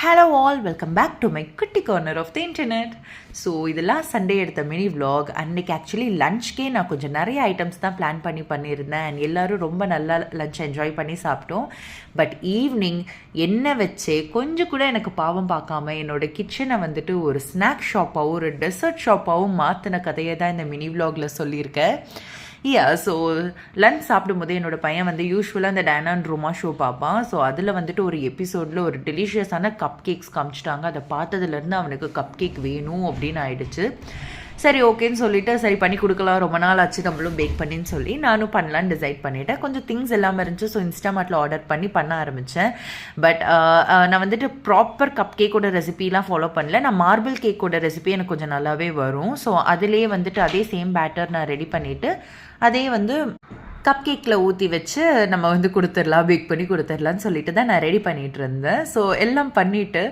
Hello all, welcome back to my குட்டி corner of the internet. So இதெல்லாம் Sunday எடுத்த mini vlog. அன்றைக்கி actually லன்ச்க்கே நான் கொஞ்சம் நிறைய ஐட்டம்ஸ் தான் பிளான் பண்ணியிருந்தேன். அண்ட் எல்லோரும் ரொம்ப நல்லா லன்ச் என்ஜாய் பண்ணி சாப்பிட்டோம். பட் ஈவினிங் என்ன வச்சே கொஞ்சம் கூட எனக்கு பாவம் பார்க்காம என்னோடய கிச்சனை வந்துட்டு ஒரு ஸ்நாக் ஷாப்பாகவும் ஒரு டெசர்ட் ஷாப்பாகவும் மாற்றின கதையை தான் இந்த மினி விலாகில் சொல்லியிருக்கேன். ஸோ லன்ச் சாப்பிடும்போது என்னோடய பையன் வந்து யூஸ்வலாக அந்த டயனா அண்ட் ரோமா ஷோ பார்ப்பான். ஸோ அதில் வந்துட்டு ஒரு எபிசோடில் ஒரு டெலிஷியஸான கப் கேக்ஸ் காமிச்சிட்டாங்க. அதை பார்த்ததுலேருந்து அவனுக்கு கப் கேக் வேணும் அப்படின்னு ஆயிடுச்சு. சரி ஓகேன்னு சொல்லிவிட்டு சரி பண்ணி கொடுக்கலாம், ரொம்ப நாள் ஆச்சு நம்மளும் பேக் பண்ணின்னு சொல்லி நானும் பண்ணலான்னு டிசைட் பண்ணிவிட்டேன். கொஞ்சம் திங்ஸ் எல்லாமே இருந்துச்சு. ஸோ இன்ஸ்டாமார்ட்டில் ஆர்டர் பண்ண ஆரம்பித்தேன். பட் நான் வந்துட்டு ப்ராப்பர் கப் கேக்கோட ரெசிபிலாம் ஃபாலோ பண்ணல. நான் மார்பிள் கேக்கோட ரெசிபி எனக்கு கொஞ்சம் நல்லாவே வரும். ஸோ அதிலே வந்துட்டு அதே சேம் பேட்டர் நான் ரெடி பண்ணிவிட்டு அதே வந்து கப் கேக்கில் ஊற்றி வச்சு நம்ம வந்து கொடுத்துடலாம், பேக் பண்ணி கொடுத்துடலான்னு சொல்லிட்டு தான் நான் ரெடி பண்ணிகிட்டு இருந்தேன். ஸோ எல்லாம் பண்ணிவிட்டு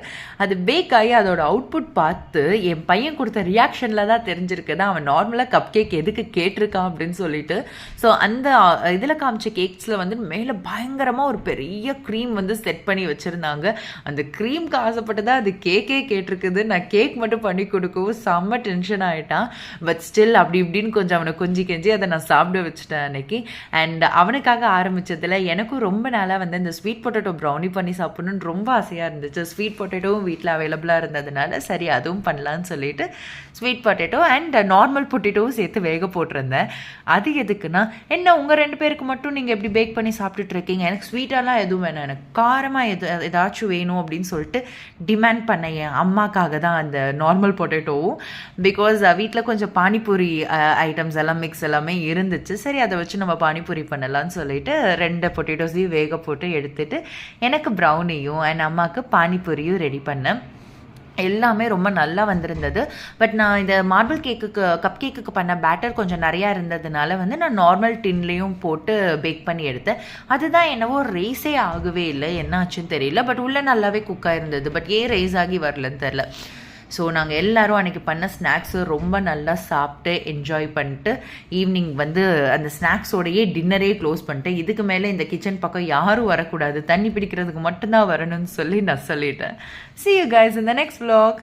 அது பேக் ஆகி அதோட அவுட்புட் பார்த்து என் பையன் கொடுத்த ரியாக்ஷனில் தான் தெரிஞ்சிருக்குது அவன் நார்மலாக கப் கேக் எதுக்கு கேட்டிருக்கான் அப்படின்னு சொல்லிட்டு. ஸோ அந்த இதில் காமிச்ச கேக்ஸில் வந்து மேலே பயங்கரமாக ஒரு பெரிய க்ரீம் வந்து செட் பண்ணி வச்சுருந்தாங்க. அந்த க்ரீம்க்கு ஆசைப்பட்டு தான் அது கேக்கே கேட்டிருக்குது. நான் கேக் மட்டும் பண்ணி கொடுக்கவும் செம்ம டென்ஷன் ஆகிட்டான். பட் ஸ்டில் அப்படி இப்படின்னு கொஞ்சம் அவனை கெஞ்சி அதை நான் சாப்பிட வச்சுட்டேன் அன்னைக்கு. அண்ட் அவனுக்காக ஆரம்பித்ததில் எனக்கும் ரொம்ப நாளாக வந்து இந்த ஸ்வீட் பொட்டேட்டோ ப்ரௌனி பண்ணி சாப்பிட்ணுன்னு ரொம்ப ஆசையாக இருந்துச்சு. ஸ்வீட் பொட்டேட்டோவும் வீட்டில் அவைலபிளாக இருந்ததுனால சரி அதுவும் பண்ணலான்னு சொல்லிட்டு ஸ்வீட் பொட்டேட்டோ அண்ட் நார்மல் பொட்டேட்டோவும் சேர்த்து வேக போட்டிருந்தேன். அது எதுக்குன்னா என்ன உங்கள் 2 பேருக்கு மட்டும் நீங்கள் எப்படி பேக் பண்ணி சாப்பிட்டுட்டு இருக்கீங்க, எனக்கு ஸ்வீட்டாலாம் எதுவும் வேணாம், எனக்கு காரமாக ஏதாச்சும் வேணும் அப்படின்னு சொல்லிட்டு டிமாண்ட் பண்ண என் அம்மாக்காக தான் அந்த நார்மல் பொட்டேட்டோவும். பிகாஸ் வீட்டில் கொஞ்சம் பானிபூரி ஐட்டம்ஸ் எல்லாம் மிக்ஸ் எல்லாமே இருந்துச்சு. சரி அதை வச்சு நம்ம பானிபூரி பண்ணலான்னு சொல்லிட்டு 2 பொட்டேட்டோஸையும் வேக போட்டு எடுத்துட்டு எனக்கு ப்ரௌனியும் அண்ட் அம்மாவுக்கு பானிபூரியும் ரெடி பண்ணேன். எல்லாமே ரொம்ப நல்லா வந்திருந்தது. பட் நான் இந்த மார்பிள் கேக்குக்கு கப் கேக்குக்கு பண்ண பேட்டர் கொஞ்சம் நிறையா இருந்ததுனால வந்து நான் நார்மல் டின்லேயும் போட்டு பேக் பண்ணி எடுத்தேன். அதுதான் என்னவோ ரேஸே ஆகவே இல்லை, என்ன ஆச்சுன்னு தெரியல. பட் உள்ளே நல்லாவே குக்காக இருந்தது. பட் ஏன் ரேஸ் ஆகி வரலன்னு தெரில. ஸோ நாங்கள் எல்லோரும் அன்றைக்கி பண்ண ஸ்நாக்ஸு ரொம்ப நல்லா சாப்பிட்டு என்ஜாய் பண்ணிட்டு ஈவினிங் வந்து அந்த ஸ்நாக்ஸோடையே டின்னரே க்ளோஸ் பண்ணிட்டு இதுக்கு மேலே இந்த கிச்சன் பக்கம் யாரும் வரக்கூடாது, தண்ணி பிடிக்கிறதுக்கு மட்டும்தான் வரணும்னு சொல்லி நான் சொல்லிட்டேன். See you guys in the next vlog.